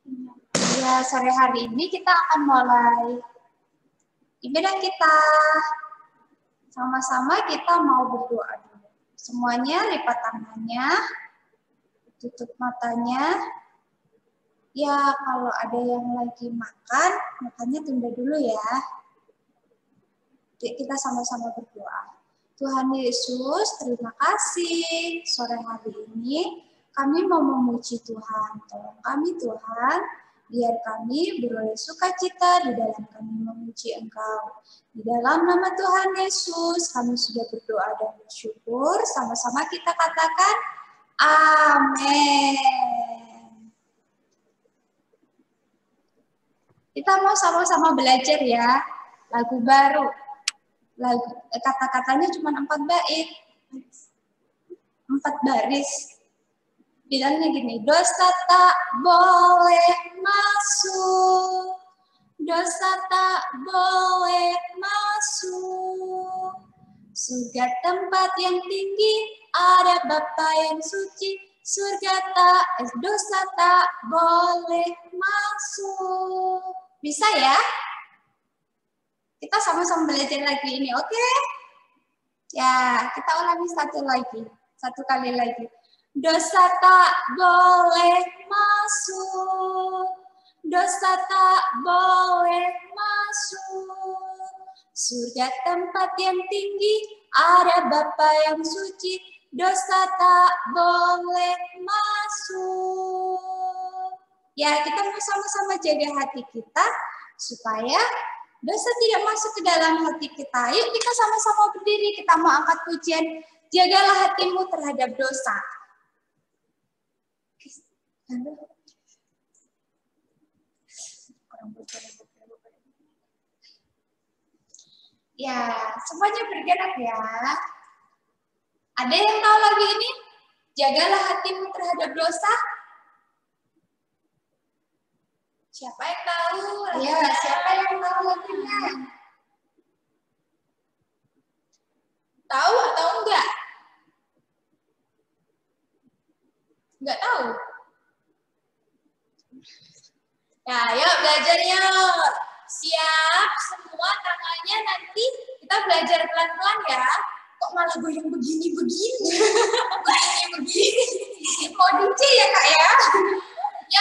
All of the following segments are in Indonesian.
Ya, sore hari ini kita akan mulai ibadah kita. Sama-sama kita mau berdoa dulu. Semuanya lipat tangannya, tutup matanya. Ya, kalau ada yang lagi makan, makannya tunda dulu ya. Kita sama-sama berdoa. Tuhan Yesus, terima kasih sore hari ini kami mau memuji Tuhan. Tolong kami Tuhan, biar kami beroleh sukacita di dalam kami memuji Engkau. Di dalam nama Tuhan Yesus, kami sudah berdoa dan bersyukur. Sama-sama kita katakan, amin. Kita mau sama-sama belajar ya, lagu baru. Kata-katanya cuma 4 bait. 4 baris. Bilangnya gini, dosa tak boleh masuk. Dosa tak boleh masuk. Surga tempat yang tinggi, ada Bapa yang suci. Dosa tak boleh masuk. Bisa ya? Kita sama-sama belajar lagi ini, oke? Ya, kita ulangi satu kali lagi. Dosa tak boleh masuk. Dosa tak boleh masuk. Surga tempat yang tinggi, ada Bapa yang suci. Dosa tak boleh masuk. Ya, kita mau sama-sama jaga hati kita supaya dosa tidak masuk ke dalam hati kita. Yuk kita sama-sama berdiri, kita mau angkat pujian. Jagalah hatimu terhadap dosa. Ya, semuanya bergerak ya. Ada yang tahu lagi ini? Jagalah hatimu terhadap dosa. Siapa yang tahu? Ya, siapa yang tahu lagunya? Tahu atau enggak? Enggak tahu? Ya, yuk belajar yuk. Siap semua tangannya, nanti kita belajar pelan-pelan ya. Kok malah goyang begini-begini? Begini-begini. Mau DJ ya kak ya? Ya,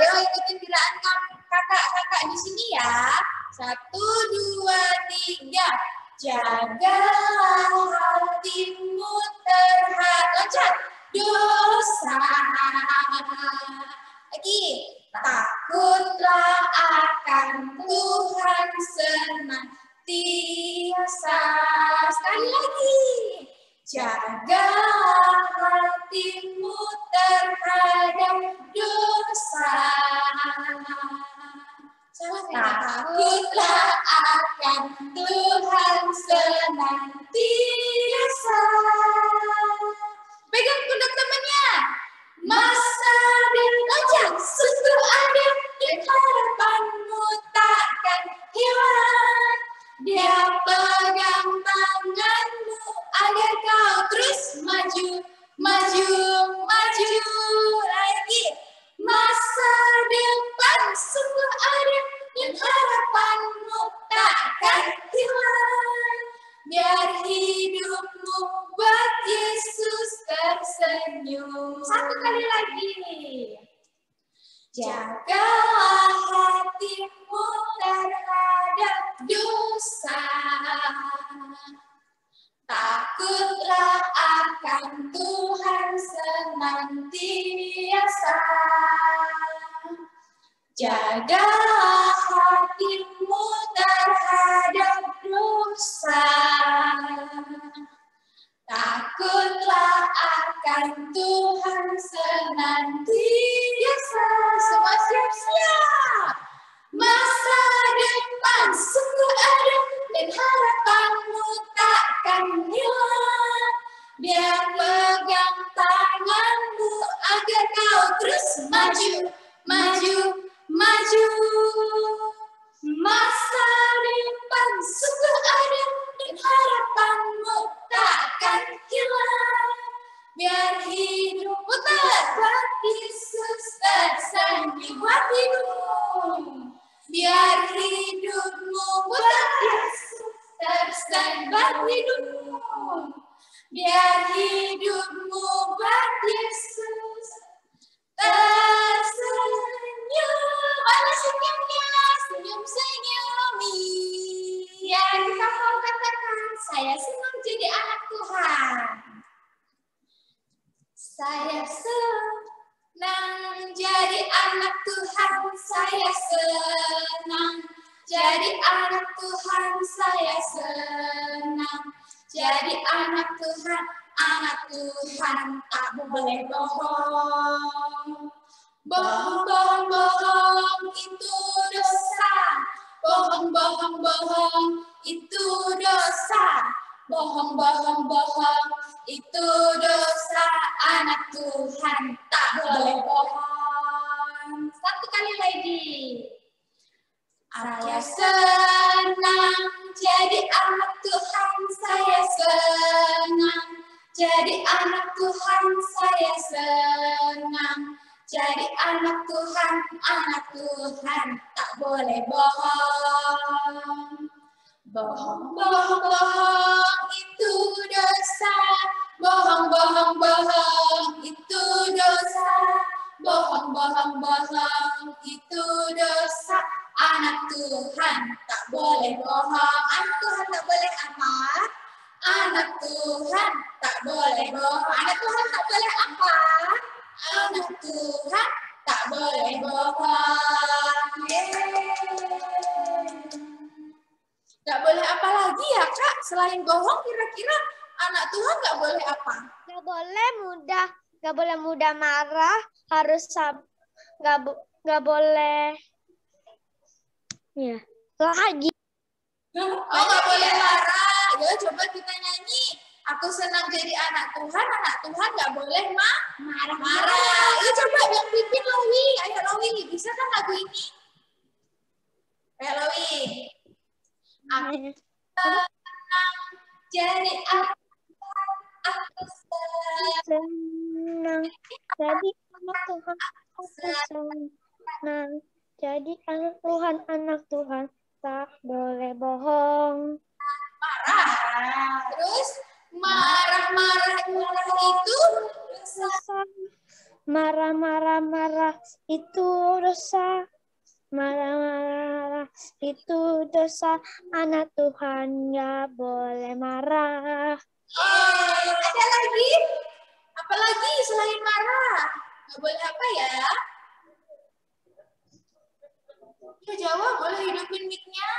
ikutin gerakan kakak-kakak di sini ya. 1, 2, 3. Jagalah hatimu terhadap dosa. Lagi, takutlah akan Tuhan senantiasa. Sekali lagi. Jagalah hatimu terhadap dosa. Takutlah akan Tuhan senantiasa. Pegang pundak temannya. Masa depan sungguh ada dan harapanmu takkan hilang. Dia pegang tanganmu agar kau terus maju, maju, maju lagi. Masa depan sungguh ada dan harapanmu takkan hilang. Biar hidupmu buat Yesus tersenyum. Satu kali lagi. Jagalah hatimu terhadap dosa. Takutlah akan Tuhan senantiasa. Jagalah hatimu terhadap dosa. Takutlah akan Tuhan senantiasa. Semua siap-siap. Masa depan sungguh ada dan harapanmu takkan hilang. Dia pegang tanganmu agar kau terus maju, maju, maju. Masa depan sungguh ada dan harapanmu takkan hilang. Biar hidupmu buat Yesus tersenyum buat hidupmu. Biar hidupmu buat Yesus tersenyum buat hidupmu. Biar hidupmu buat Yesus tersenyum. Mana senyumnya? Senyum-senyumi. Ya, kita mau katakan, saya senang jadi anak Tuhan. Saya senang jadi anak Tuhan. Saya senang jadi anak Tuhan. Saya senang jadi anak Tuhan. Anak Tuhan tak boleh bohong. Bohong, bohong, bohong itu dosa. Bohong, bohong, bohong itu dosa. Bohong, bohong, bohong itu dosa. Anak Tuhan tak boleh bohong. Satu kali lagi. Saya senang jadi anak Tuhan. Saya senang jadi anak Tuhan. Saya senang jadi anak Tuhan. Anak Tuhan tak boleh bohong. Bohong, bohong, bohong itu dosa. Bohong, bohong, bohong itu dosa. Bohong, bohong, bohong itu dosa. Anak Tuhan tak boleh bohong. Anak Tuhan tak boleh apa? Anak Tuhan tak boleh bohong. Anak Tuhan tak boleh apa? Anak Tuhan tak boleh bohong. Gak boleh apa lagi ya Kak? Selain bohong kira-kira anak Tuhan gak boleh apa? Gak boleh mudah marah, harus gak boleh ya lagi. Oh gak boleh marah. Ya coba kita nyanyi. Aku senang jadi anak Tuhan gak boleh marah. Ya coba yang pimpin Lowi. Ayo Lowi, bisa kan lagu ini? Ayo Lowi. Aku senang jadi anak Tuhan, aku senang jadi anak Tuhan, aku senang jadi anak Tuhan, tak boleh bohong. Marah. Terus marah itu dosa. Marah itu dosa. Marah itu dosa. Anak Tuhan nggak boleh marah. Ada lagi? Apa lagi selain marah? Nggak boleh apa ya? Ya jawab, boleh hidupin mic-nya.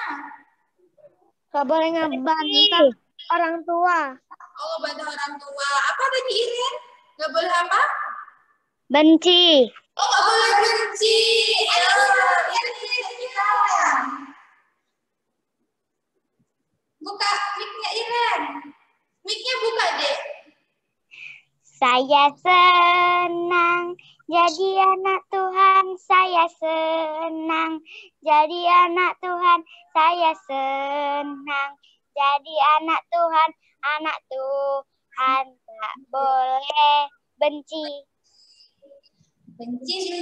Nggak boleh ngebantah orang tua. Oh, bantah orang tua. Apa tadi Iren? Nggak boleh apa? Benci. Oh, nggak boleh benci. Buka mic-nya Iren. Mic-nya buka, Dek. Saya senang jadi anak Tuhan. Saya senang jadi anak Tuhan. Saya senang jadi anak Tuhan. Anak Tuhan tak boleh benci. Benci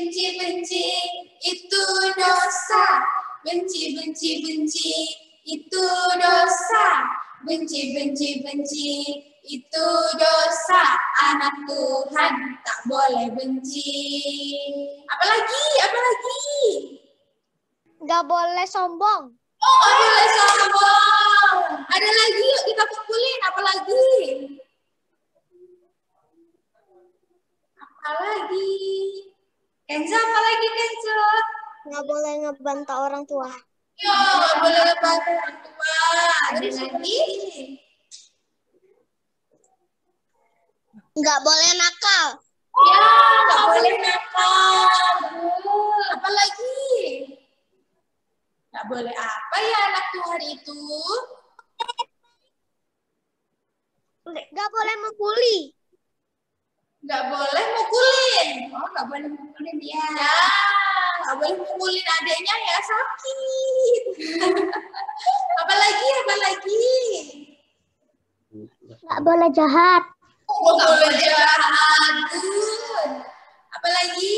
itu dosa. Benci itu dosa. Benci itu dosa. Anak Tuhan tak boleh benci. Apalagi? Gak boleh sombong. Oh, gak boleh sombong. Ada lagi, yuk kita kumpulin. Apalagi? Kenzo, apalagi Kenzo? Gak boleh ngebantah orang tua. Yo, gak boleh ngebantah orang tua. Ada lagi? Gak boleh nakal. Ya, gak boleh nakal. Apalagi? Gak boleh apa ya anak Tuhan itu? Gak boleh membuli. Gak boleh mukulin. Oh, gak boleh mukulin ya. Ya, gak boleh mukulin adiknya ya, sakit. Apalagi? Gak boleh jahat. Oh, nggak boleh jahat. Good. Apalagi?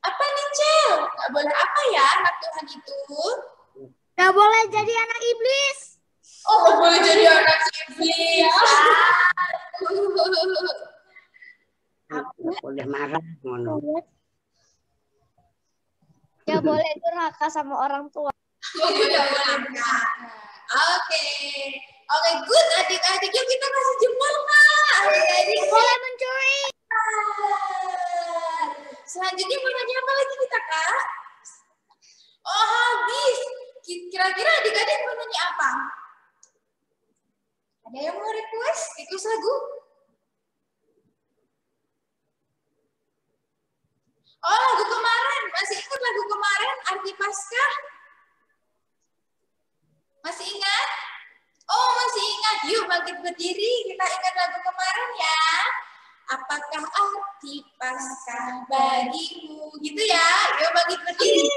Apa nih, Cel? Nggak boleh apa ya anak Tuhan itu? Nggak boleh jadi anak iblis. Oh, nggak boleh jadi anak iblis. Nggak boleh marah, ngono. Nggak boleh durhaka sama orang tua. Nggak boleh enggak. Oke. Oke, good adik-adik. Yuk kita kasih jempol, Kak. Adik-adik. Boleh mencuri. Selanjutnya mau nanya apa lagi kita, Kak? Oh, habis. Kira-kira adik-adik mau nanya apa? Ada yang mau request lagu? Oh, lagu kemarin. Masih ingat lagu kemarin, Arti Paskah? Masih ingat? Oh, masih ingat. Yuk bangkit berdiri, kita ingat lagu kemarin ya. Apakah arti Paskah bagimu? Gitu ya. Yuk bangkit berdiri.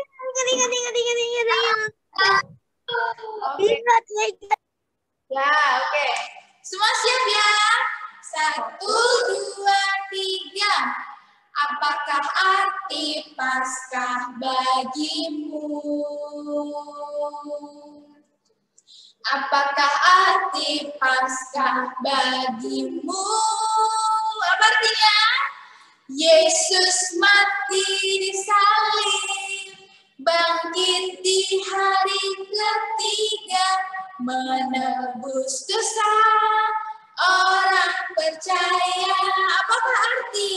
Ingat. Oke. Ya, oke. Semua siap ya? 1, 2, 3. Apakah arti Paskah bagimu? Apakah arti Paskah bagimu? Apa artinya? Yesus mati di salib, bangkit di hari ketiga, menebus dosa orang percaya. Apakah arti?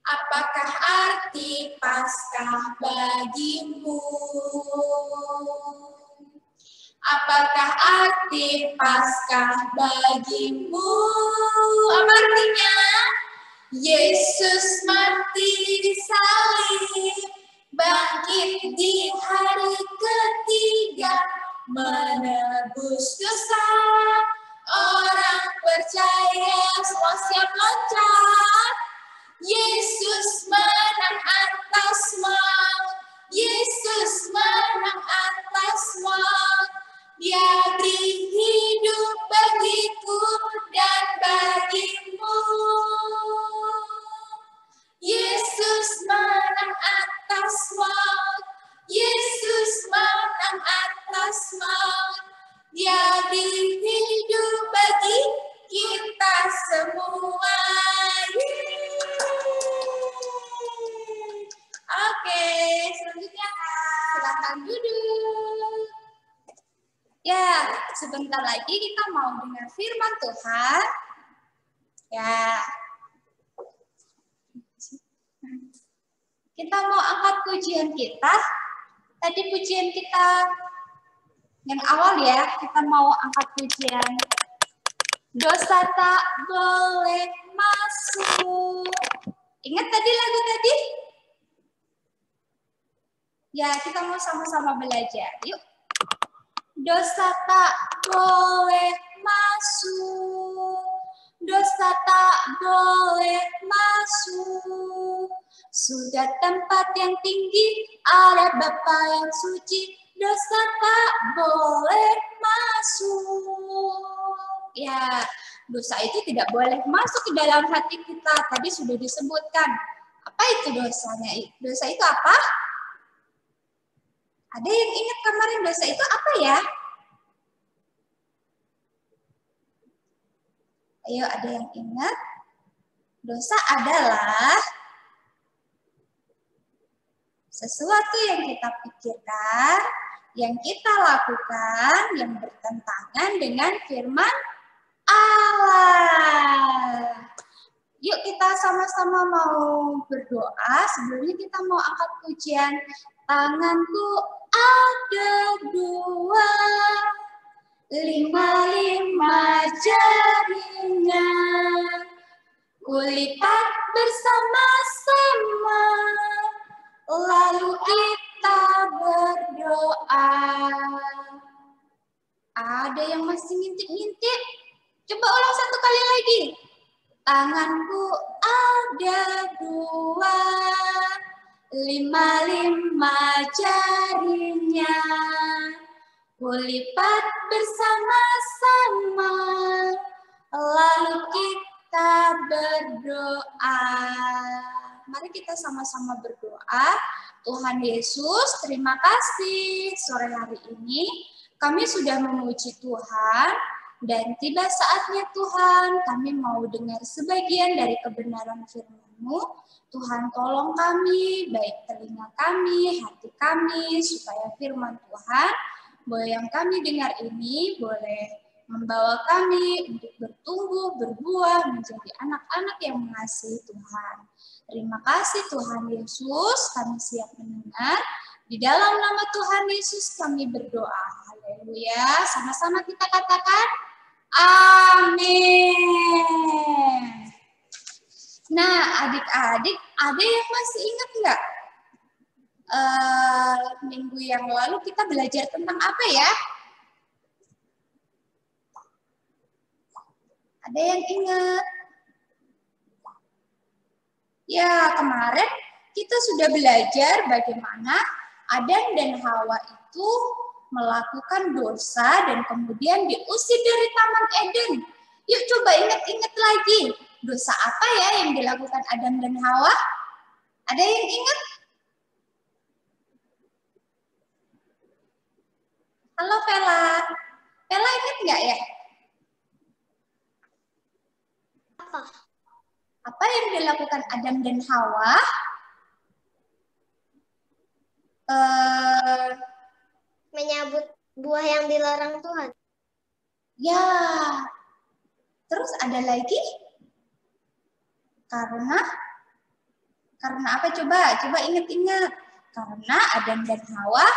Apakah arti Paskah bagimu? Apakah arti Paskah bagimu? Apa artinya? Yesus mati di salib, bangkit di hari ketiga, menebus dosa orang percaya. Semua siap loncat. Yesus menang atas maut. Yesus menang atas maut. Dia beri hidup bagiku dan bagimu. Yesus menang atas maut. Yesus menang atas maut. Dia beri hidup bagi kita semua. Oke, selanjutnya silakan duduk. Ya, sebentar lagi kita mau dengar firman Tuhan. Ya. Kita mau angkat pujian kita. Tadi pujian kita yang awal ya, kita mau angkat pujian. Dosa tak boleh masuk. Ingat tadi lagu tadi? Ya, kita mau sama-sama belajar. Yuk. Dosa tak boleh masuk. Dosa tak boleh masuk. Sudah tempat yang tinggi, ada Bapa yang suci. Dosa tak boleh masuk. Ya, dosa itu tidak boleh masuk ke dalam hati kita. Tadi sudah disebutkan. Apa itu dosanya? Dosa itu apa? Ada yang ingat kemarin dosa itu apa ya? Ayo, ada yang ingat? Dosa adalah sesuatu yang kita pikirkan, yang kita lakukan, yang bertentangan dengan firman Allah. Yuk kita sama-sama mau berdoa. Sebelumnya kita mau angkat pujian. Tanganku ada 2, 5 jarinya. Kulipat bersama-sama, lalu kita berdoa. Ada yang masih ngintip-ngintip? Coba ulang 1 kali lagi. Tanganku ada 2, 5 jarinya. Kulipat bersama-sama, Lalu kita berdoa. Mari kita sama-sama berdoa. Tuhan Yesus, terima kasih sore hari ini kami sudah memuji Tuhan dan tiba saatnya Tuhan kami mau dengar sebagian dari kebenaran firman-Mu. Tuhan tolong kami, baik telinga kami, hati kami, supaya firman Tuhan bahwa yang kami dengar ini boleh membawa kami untuk bertumbuh, berbuah, menjadi anak-anak yang mengasihi Tuhan. Terima kasih Tuhan Yesus, kami siap mendengar. Di dalam nama Tuhan Yesus kami berdoa. Haleluya. Sama-sama kita katakan, amin. Nah, adik-adik, ada yang masih ingat nggak? Minggu yang lalu kita belajar tentang apa ya? Ada yang ingat? Ya, kemarin kita sudah belajar bagaimana Adam dan Hawa itu melakukan dosa dan kemudian diusir dari Taman Eden. Yuk coba ingat-ingat lagi. Dosa apa ya yang dilakukan Adam dan Hawa? Ada yang ingat? Halo Vela. Vela ingat nggak ya? Apa yang dilakukan Adam dan Hawa? Menyambut buah yang dilarang Tuhan. Ya. Terus ada lagi? Karena apa coba? Coba ingat-ingat. Karena Adam dan Hawa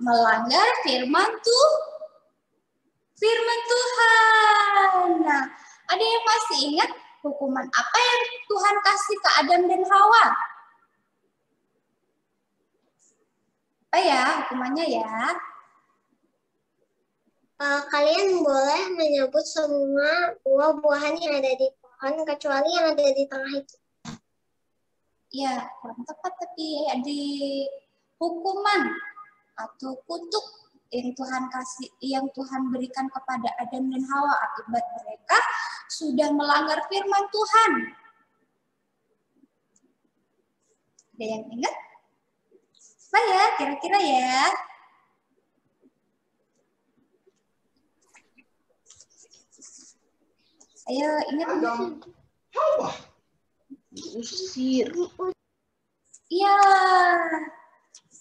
melanggar firman Tuhan. Nah, ada yang masih ingat hukuman apa yang Tuhan kasih ke Adam dan Hawa? Apa ya hukumannya ya? Kalian boleh menyebut semua buah-buahan yang ada di pohon kecuali yang ada di tengah itu. Ya, kurang tepat tapi di hukuman atau kutuk yang Tuhan kasih, yang Tuhan berikan kepada Adam dan Hawa akibat mereka sudah melanggar firman Tuhan. Ada yang ingat? Apa ya kira-kira ya? Ayo ingat dong. Usir. Iya.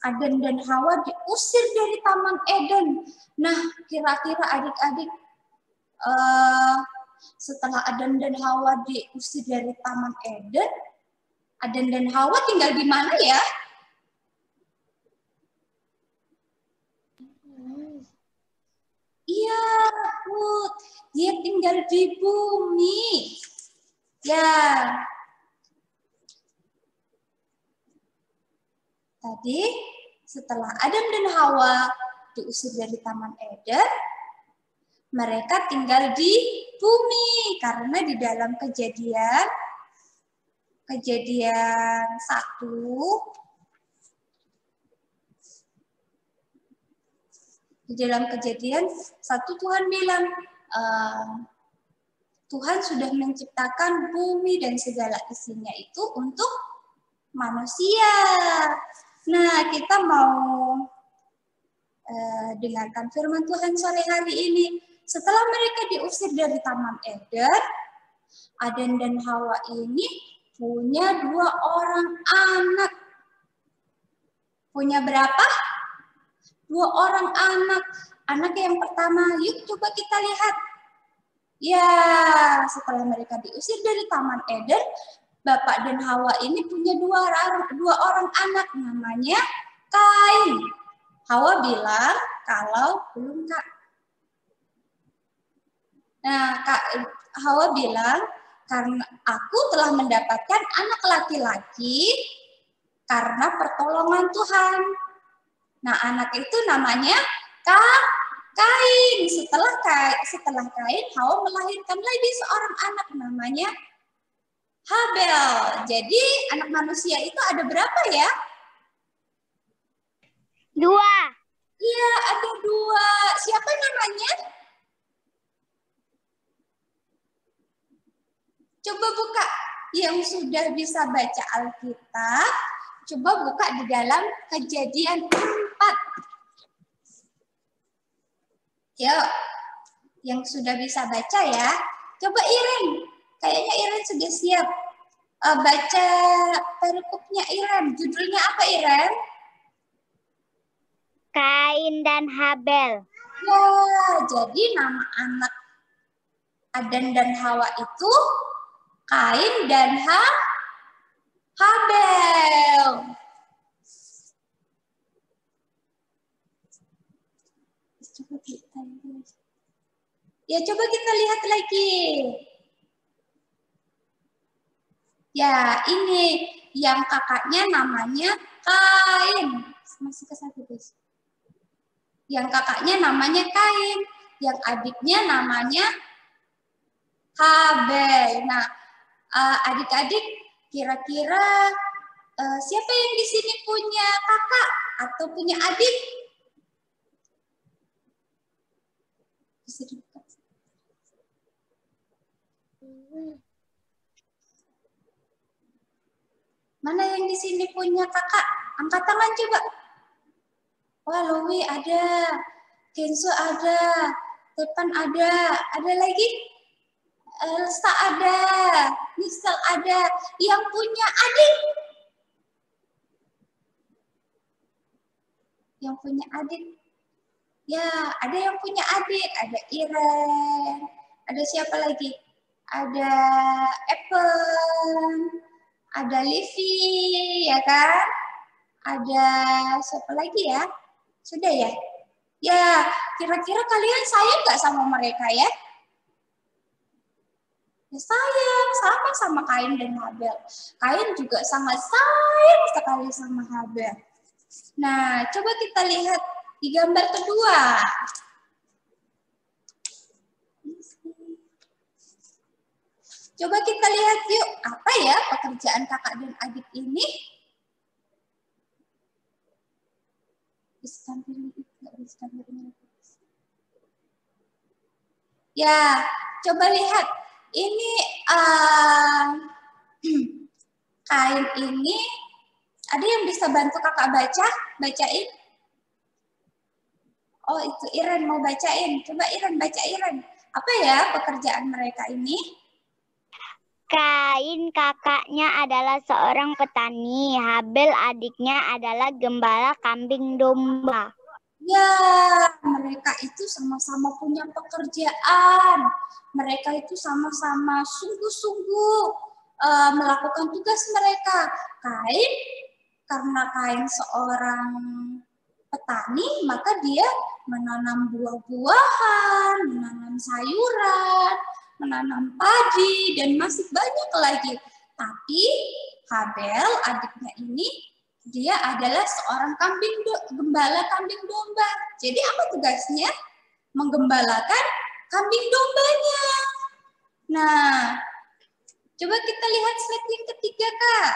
Adam dan Hawa diusir dari Taman Eden. Nah, kira-kira adik-adik setelah Adam dan Hawa diusir dari Taman Eden, Adam dan Hawa tinggal di mana ya? Iya, Put. Dia tinggal di bumi. Ya. Tadi setelah Adam dan Hawa diusir dari Taman Eden, mereka tinggal di bumi karena di dalam kejadian 1 Tuhan bilang Tuhan sudah menciptakan bumi dan segala isinya itu untuk manusia. Nah, kita mau dengarkan firman Tuhan sore hari ini. Setelah mereka diusir dari Taman Eden, Adam dan Hawa ini punya 2 orang anak. Punya berapa? 2 orang anak. Anak yang pertama, yuk coba kita lihat. Ya, setelah mereka diusir dari Taman Eden, Bapak dan Hawa ini punya 2 orang anak, namanya Kain. Hawa bilang, kalau belum Kak. Nah, Hawa bilang, karena aku telah mendapatkan anak laki-laki karena pertolongan Tuhan. Nah, anak itu namanya Kain. Setelah Kain, Hawa melahirkan lagi seorang anak namanya Habel. Jadi anak manusia itu ada berapa ya? 2. Iya, ada 2. Siapa namanya? Coba buka yang sudah bisa baca Alkitab. Coba buka di dalam Kejadian 4. Yuk, yang sudah bisa baca ya. Coba Iren. Kayaknya Iren sudah siap. Baca perikopnya Iren. Judulnya apa Iren? Kain dan Habel. Ya, jadi nama anak Adan dan Hawa itu Kain dan Habel. Coba kita lihat lagi. Ya, ini yang kakaknya namanya Kain. Masih ke satu, guys. Yang kakaknya namanya Kain, yang adiknya namanya Habel. Nah, adik-adik, kira-kira siapa yang di sini punya kakak atau punya adik? Bisa dibuka. Mana yang di sini punya kakak? Angkat tangan coba. Wah, Lowi ada, Kenzo ada, Tepan ada lagi? Elsa ada, Nisal ada. Yang punya adik? Yang punya adik? Ya, ada yang punya adik. Ada Iren. Ada siapa lagi? Ada Apple. Ada Livi, ya kan? Ada siapa lagi ya? Sudah ya? Ya, kira-kira kalian sayang nggak sama mereka ya? Ya sayang, sama Kain dan Habel. Kain juga sangat sayang sekali sama Habel. Nah, coba kita lihat di gambar kedua. Coba kita lihat yuk, apa ya pekerjaan kakak dan adik ini? Ya, coba lihat. Ini Kain ini, ada yang bisa bantu kakak bacain? Oh, itu Iren mau bacain. Coba Iren, baca Iren. Apa ya pekerjaan mereka ini? Kain kakaknya adalah seorang petani. Habel adiknya adalah gembala kambing domba. Ya, mereka itu sama-sama punya pekerjaan. Mereka itu sama-sama sungguh-sungguh melakukan tugas mereka. Kain, karena Kain seorang petani, maka dia menanam buah-buahan, menanam sayuran, menanam padi, dan masih banyak lagi. Tapi Habel, adiknya ini, dia adalah seorang gembala kambing domba. Jadi apa tugasnya? Menggembalakan kambing dombanya. Nah, coba kita lihat slide yang ketiga, Kak.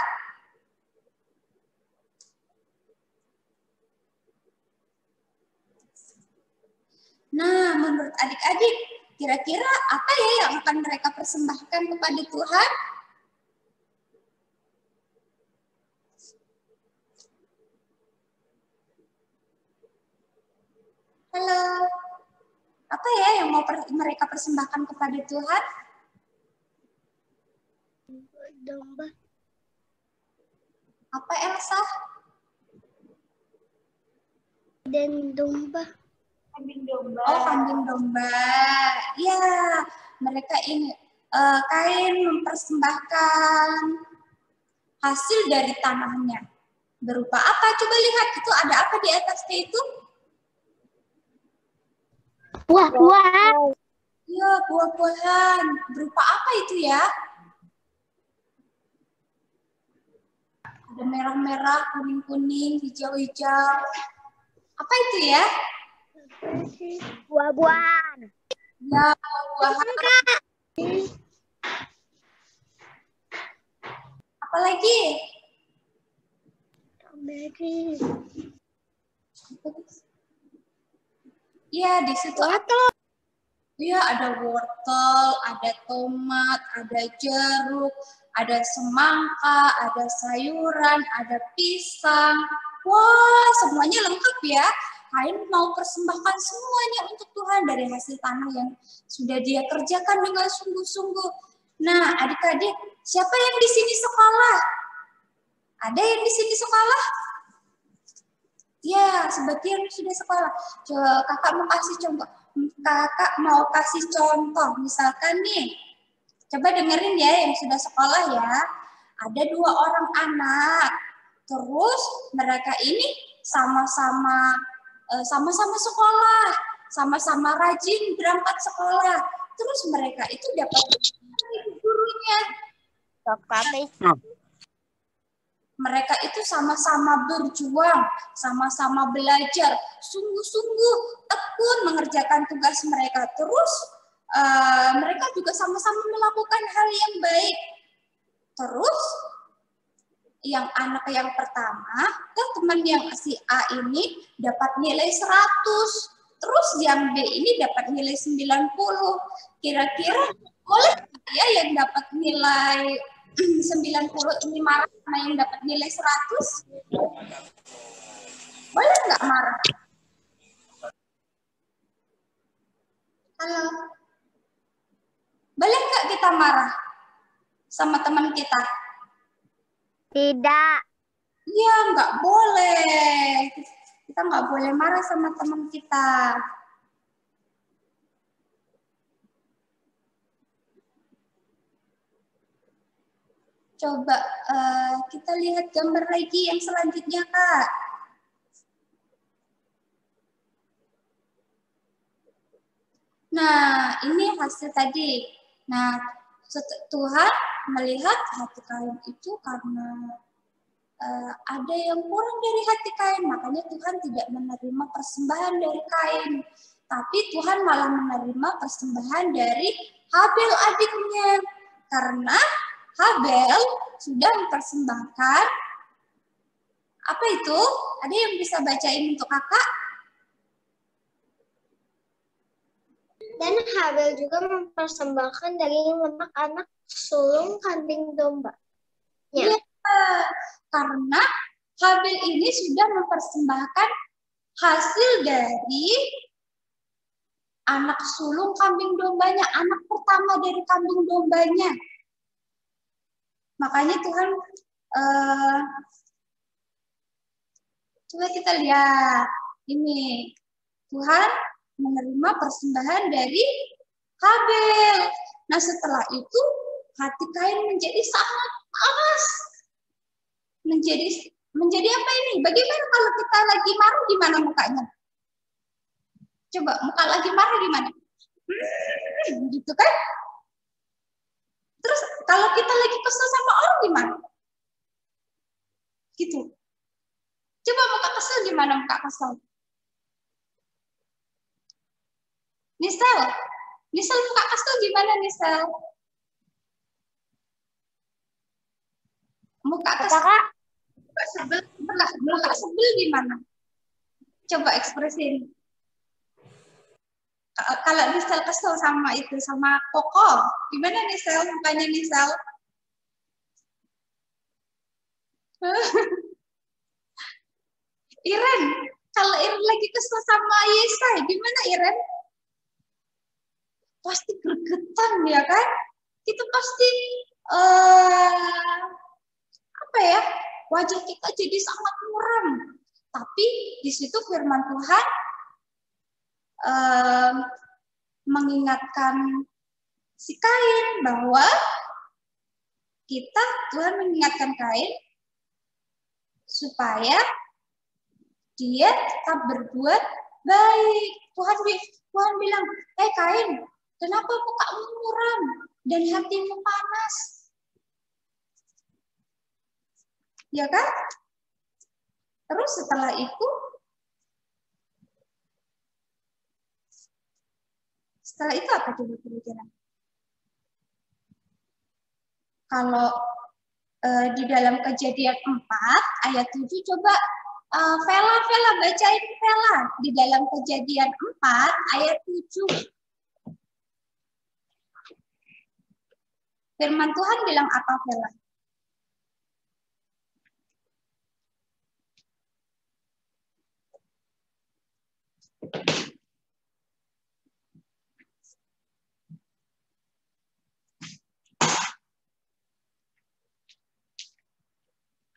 Nah, menurut adik-adik, kira-kira apa ya yang akan mereka persembahkan kepada Tuhan? Halo, apa ya yang mau mereka persembahkan kepada Tuhan? Domba. Apa Elsa? Dan domba. Kambing domba. Oh, kambing domba. Ya, mereka ini Kain mempersembahkan hasil dari tanahnya. Berupa apa? Coba lihat, itu ada apa di atasnya itu? Buah-buahan. Ya, buah-buahan. Berupa apa itu ya? Ada merah-merah, kuning-kuning, hijau-hijau. Apa itu ya? Buah-buahan. Ya, buah-buahan. Apa lagi? Strawberry. Ya, di situ Iya, ada wortel, ada tomat, ada jeruk, ada semangka, ada sayuran, ada pisang. Wah, semuanya lengkap ya. Kain mau persembahkan semuanya untuk Tuhan dari hasil tanah yang sudah dia kerjakan dengan sungguh-sungguh. Nah, adik-adik, siapa yang di sini sekolah? Ada yang di sini sekolah? Ya, sebagian sudah sekolah. Kakak mau kasih contoh. Kakak mau kasih contoh. Misalkan nih, coba dengerin ya yang sudah sekolah ya. Ada 2 orang anak. Terus mereka ini sama-sama sekolah, sama-sama rajin berangkat sekolah. Terus mereka itu dapat gurunya. Mereka itu sama-sama berjuang, sama-sama belajar, sungguh-sungguh tekun mengerjakan tugas mereka. Terus mereka juga sama-sama melakukan hal yang baik. Terus yang anak yang pertama, teman yang si A ini dapat nilai 100. Terus yang B ini dapat nilai 90. Kira-kira boleh ya yang dapat nilai 90 ini marah sama yang dapat nilai 100? Boleh nggak marah? Halo? Boleh nggak kita marah sama teman kita? Tidak. Iya, nggak boleh. Kita nggak boleh marah sama teman kita. Coba kita lihat gambar lagi yang selanjutnya, Kak. Nah, ini hasil tadi. Nah, Tuhan melihat hati kain itu karena ada yang kurang dari hati kain, makanya Tuhan tidak menerima persembahan dari kain. Tapi Tuhan malah menerima persembahan dari Habel adiknya. Karena Habel sudah mempersembahkan, apa itu? Ada yang bisa bacain untuk kakak? Dan Habel juga mempersembahkan daging lemak anak sulung kambing domba. Ya, karena Habel ini sudah mempersembahkan hasil dari anak sulung kambing dombanya, anak pertama dari kambing dombanya. Makanya Tuhan, coba kita lihat ini, Tuhan menerima persembahan dari Habel. Nah, setelah itu hati Kain menjadi sangat panas. Menjadi apa ini? Bagaimana kalau kita lagi marah, gimana mukanya? Coba muka lagi marah gimana? Gitu kan? Terus kalau kita lagi kesel sama orang gimana? Gitu. Coba muka kesel gimana muka kesel? Nisel muka kesel gimana Nisel? Muka kesel. Muka sebel gimana? Coba ekspresin. Kalau Nisel kesel sama itu, sama Koko, gimana Nisel? Mukanya Nisel? Iren, kalau Iren lagi kesel sama Yesai, gimana Iren? Pasti gregetan ya kan? Kita pasti apa ya? Wajah kita jadi sangat muram. Tapi di situ firman Tuhan mengingatkan si Kain bahwa Tuhan mengingatkan Kain supaya dia tetap berbuat baik. Tuhan bilang, Kain, kenapa mukamu muram dan hatimu panas? Ya kan? Terus setelah itu, apa coba kira-kira? Kalau di dalam Kejadian 4 ayat 7 coba Vela bacain Vela di dalam Kejadian 4 ayat 7. Firman Tuhan bilang apa, Vela?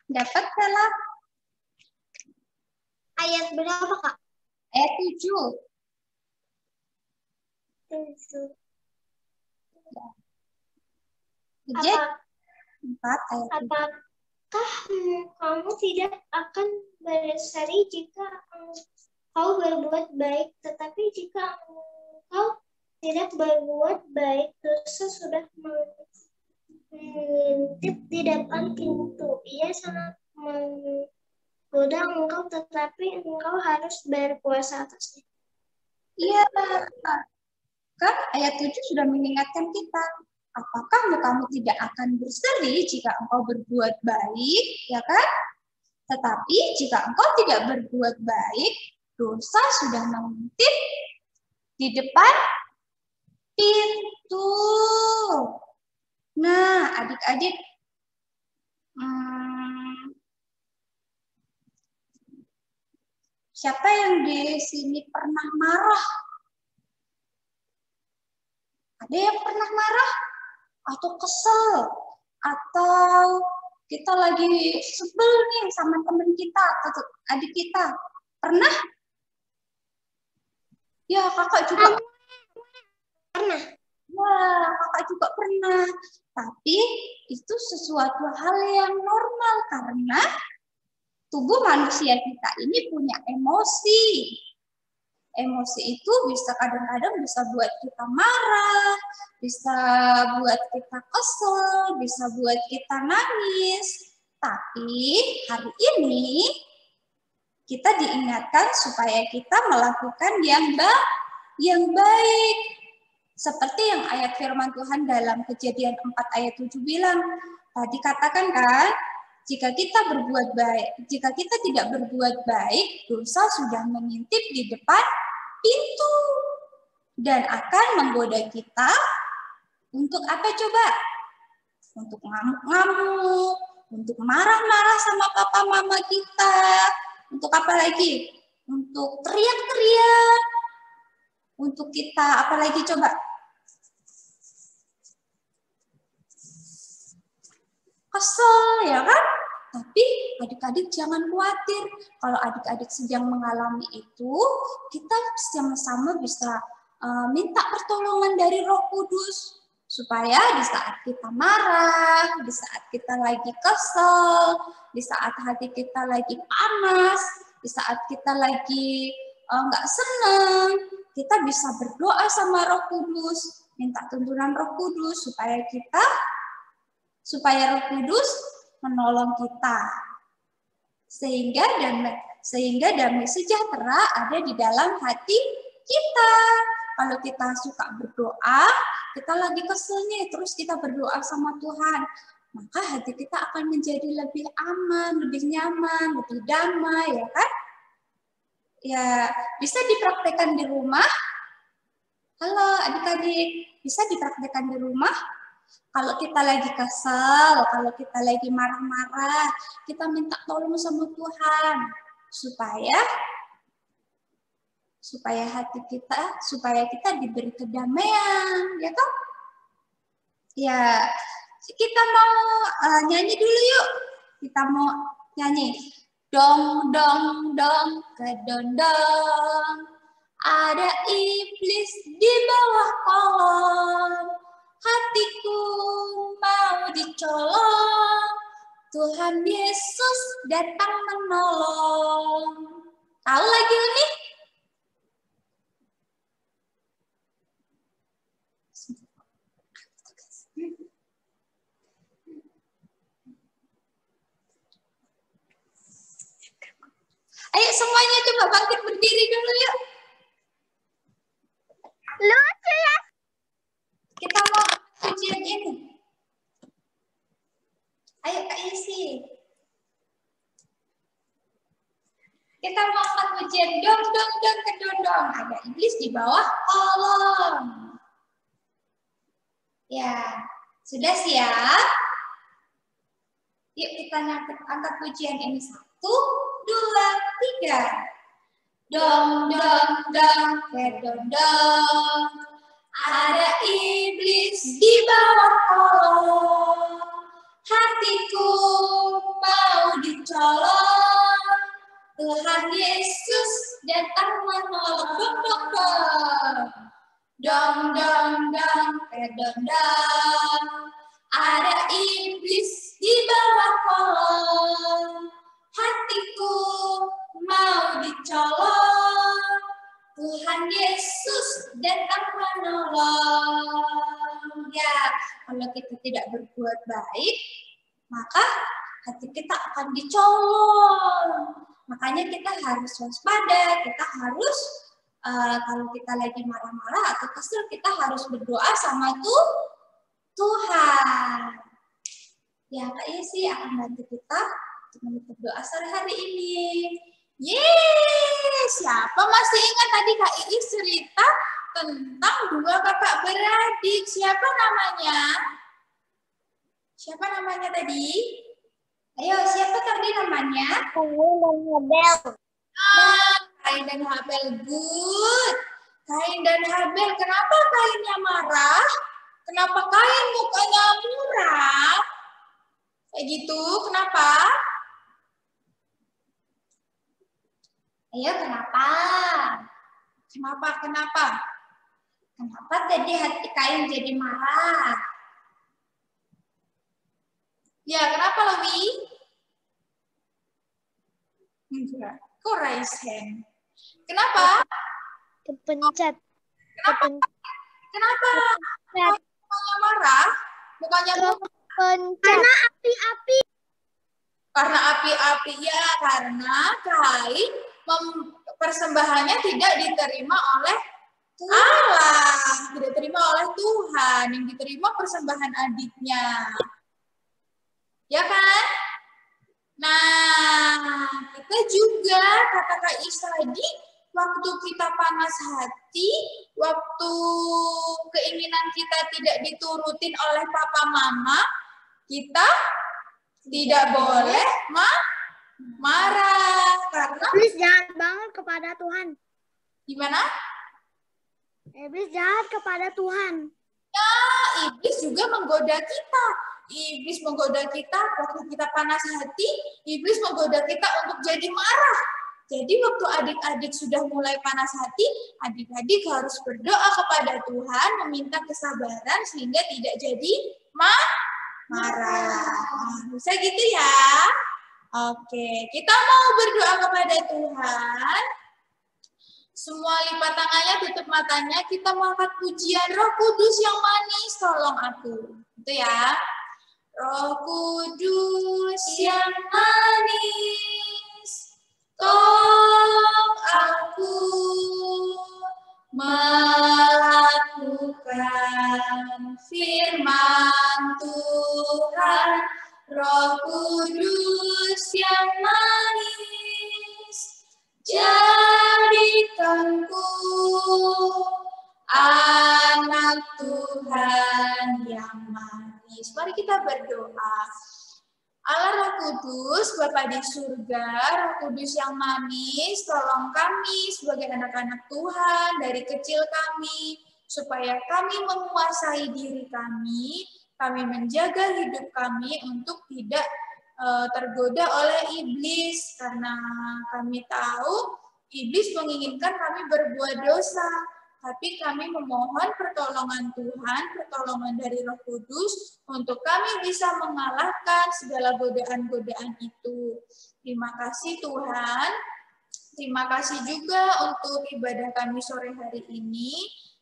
Dapat, Vela? Ayat berapa, Kak? Ayat 7. 7. Kejadian 4 ayat 7. Apakah kamu tidak akan berseri jika engkau berbuat baik, tetapi jika engkau tidak berbuat baik, dosa sudah mengintip di depan pintu. Ia sangat menggoda engkau, tetapi engkau harus berpuasa atasnya. Iya, kan ayat 7 sudah mengingatkan kita. Apakah kamu tidak akan berseri jika engkau berbuat baik, ya kan? Tetapi jika engkau tidak berbuat baik, dosa sudah mengintip di depan pintu. Nah, adik-adik, siapa yang di sini pernah marah? Ada yang pernah marah? Atau kesel? Atau kita lagi sebel nih sama teman kita atau adik kita? Pernah? Ya, kakak juga Pernah. Wah, kakak juga pernah. Tapi itu sesuatu hal yang normal karena tubuh manusia kita ini punya emosi. Emosi itu bisa kadang-kadang bisa buat kita marah, bisa buat kita kesel, bisa buat kita nangis. Tapi hari ini kita diingatkan supaya kita melakukan yang baik. Seperti yang ayat firman Tuhan dalam Kejadian 4 ayat 7 bilang. Tadi katakan kan, jika kita tidak berbuat baik, dosa sudah mengintip di depan pintu dan akan menggoda kita untuk apa coba? Untuk ngamuk-ngamuk, untuk marah-marah sama papa mama kita, untuk apa lagi? Untuk teriak-teriak, untuk kita apa lagi coba? Kesel, ya kan? Tapi adik-adik jangan khawatir. Kalau adik-adik sedang mengalami itu, kita sama-sama bisa minta pertolongan dari Roh Kudus. Supaya di saat kita marah, di saat kita lagi kesel, di saat hati kita lagi panas, di saat kita lagi nggak senang, kita bisa berdoa sama Roh Kudus, minta tuntunan Roh Kudus supaya Roh Kudus menolong kita. Sehingga damai sejahtera ada di dalam hati kita. Kalau kita suka berdoa, kita lagi kesel nih, terus kita berdoa sama Tuhan, maka hati kita akan menjadi lebih aman, lebih nyaman, lebih damai, ya kan? Ya, bisa dipraktekkan di rumah. Halo adik-adik, bisa dipraktekkan di rumah? Kalau kita lagi kesel, kalau kita lagi marah-marah, kita minta tolong sama Tuhan supaya kita diberi kedamaian, ya kan? Ya, kita mau nyanyi dulu yuk. Kita mau nyanyi. Dong dong dong kedondong, ada iblis di bawah kolong. Hatiku mau dicolong, Tuhan Yesus datang menolong. Tahu lagi ini? Ayo semuanya coba bangkit berdiri dulu yuk. Lucu ya. Kita mau ujian ini. Ayo Kak Isi. Kita mau angkat ujian dong dong dong kedondong. Ada iblis di bawah kolong. Ya, Sudah siap? Yuk kita angkat pujian ini. 1, 2, 3. Dong, dong, dong, dong, dong. Ada iblis di bawah kolong. Hatiku mau dicolong. Tuhan Yesus datang menolong. Dong, dong, dong. Dong, dong, dong, dong, dong. Ada iblis di bawah kolong. Hatiku mau dicolong. Tuhan Yesus datang menolong. Ya, kalau kita tidak berbuat baik, maka hati kita akan dicolong. Makanya kita harus waspada, kita harus kalau kita lagi marah-marah atau kesel, kita harus berdoa sama Tuhan. Ya, Kak Yesi akan bantu kita untuk menutup doa sore hari ini. Yeay! Siapa masih ingat tadi Kak Iis cerita tentang 2 kakak beradik? Siapa namanya? Siapa namanya tadi? Ayo, siapa tadi namanya? Kain dan Habel. Good. Kain dan Habel. Kenapa Kainnya marah? Kenapa Kain mukanya muram? Kayak gitu, kenapa? Ayo, kenapa? Kenapa tadi hati Kain jadi marah? Ya, kenapa Lewi? Enggak. Kok raise hand? Kenapa? Kepencet. Kenapa? Mukanya marah? Mukanya Kepencet. Karena api-api ya, karena Kain persembahannya tidak diterima oleh Allah, tidak diterima oleh Tuhan, yang diterima persembahan adiknya. Ya kan? Nah, kita juga kata Kak Is tadi, waktu kita panas hati, waktu keinginan kita tidak diturutin oleh papa mama, kita tidak boleh marah karena Iblis jahat banget kepada Tuhan. gimana? Iblis jahat kepada Tuhan. Ya, iblis juga menggoda kita. Iblis menggoda kita waktu kita panas hati, iblis menggoda kita untuk jadi marah. Jadi waktu adik-adik sudah mulai panas hati, adik-adik harus berdoa kepada Tuhan, meminta kesabaran sehingga tidak jadi marah. Bisa gitu ya? Oke, kita mau berdoa kepada Tuhan. Semua lipat tangannya, tutup matanya. Kita mau angkat pujian Roh Kudus yang manis, tolong aku. Itu ya. Roh Kudus yang manis, tolong aku melakukan firman Tuhan. Roh Kudus yang manis, jadikanku anak Tuhan yang manis. Mari kita berdoa. Allah Roh Kudus, Bapa di surga, Roh Kudus yang manis, tolong kami sebagai anak-anak Tuhan dari kecil kami, supaya kami menguasai diri kami menjaga hidup kami untuk tidak tergoda oleh iblis, karena kami tahu iblis menginginkan kami berbuat dosa, tapi kami memohon pertolongan Tuhan, pertolongan dari Roh Kudus untuk kami bisa mengalahkan segala godaan-godaan itu. Terima kasih Tuhan. Terima kasih juga untuk ibadah kami sore hari ini.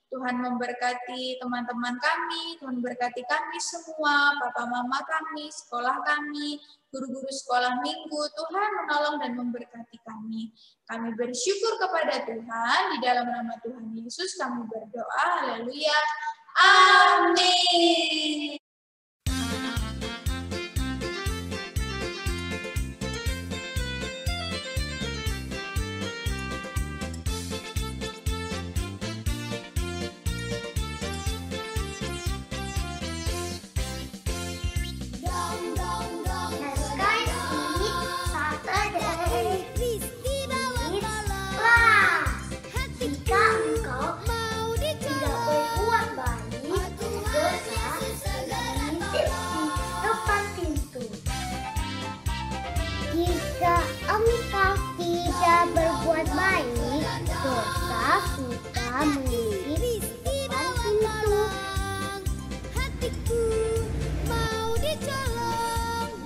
Tuhan memberkati teman-teman kami, Tuhan memberkati kami semua, papa mama kami, sekolah kami, guru-guru sekolah minggu. Tuhan menolong dan memberkati kami. Kami bersyukur kepada Tuhan, di dalam nama Tuhan Yesus kami berdoa, haleluya, amin. sudah mengintip di depan pintu. Hatiku mau dicolong.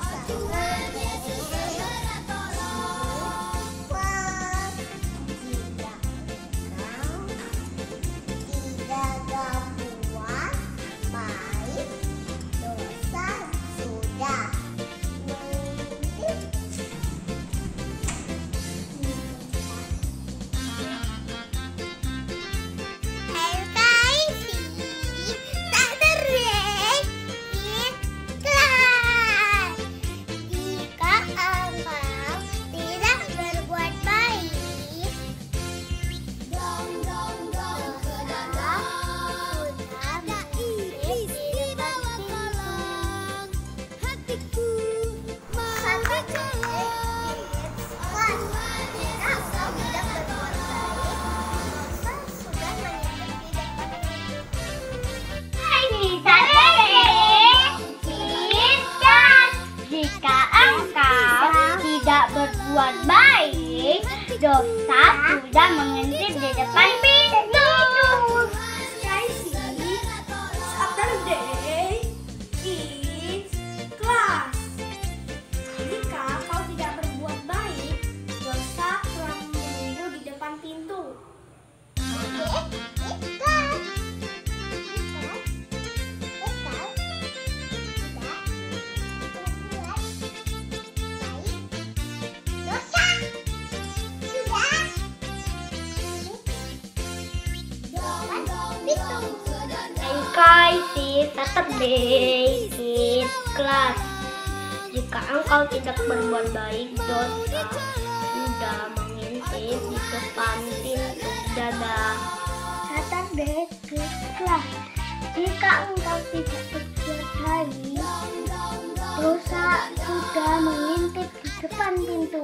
Oh Tuhan Yesus segera tolong. Jika kau tidak berbuat baik, dosa sudah mengintip. Jika engkau tidak berbuat baik, dosa sudah mengintip di depan pintu. Saturday is class. Jika kau tidak berbuat baik, dosa telah menunggu di depan pintu. Engkau Saturday is class. Jika engkau tidak berbuat baik, dosa sudah mengintip di depan pintu. Dadah. Saturday is class. Jika engkau tidak berbuat baik, dosa sudah mengintip di depan pintu.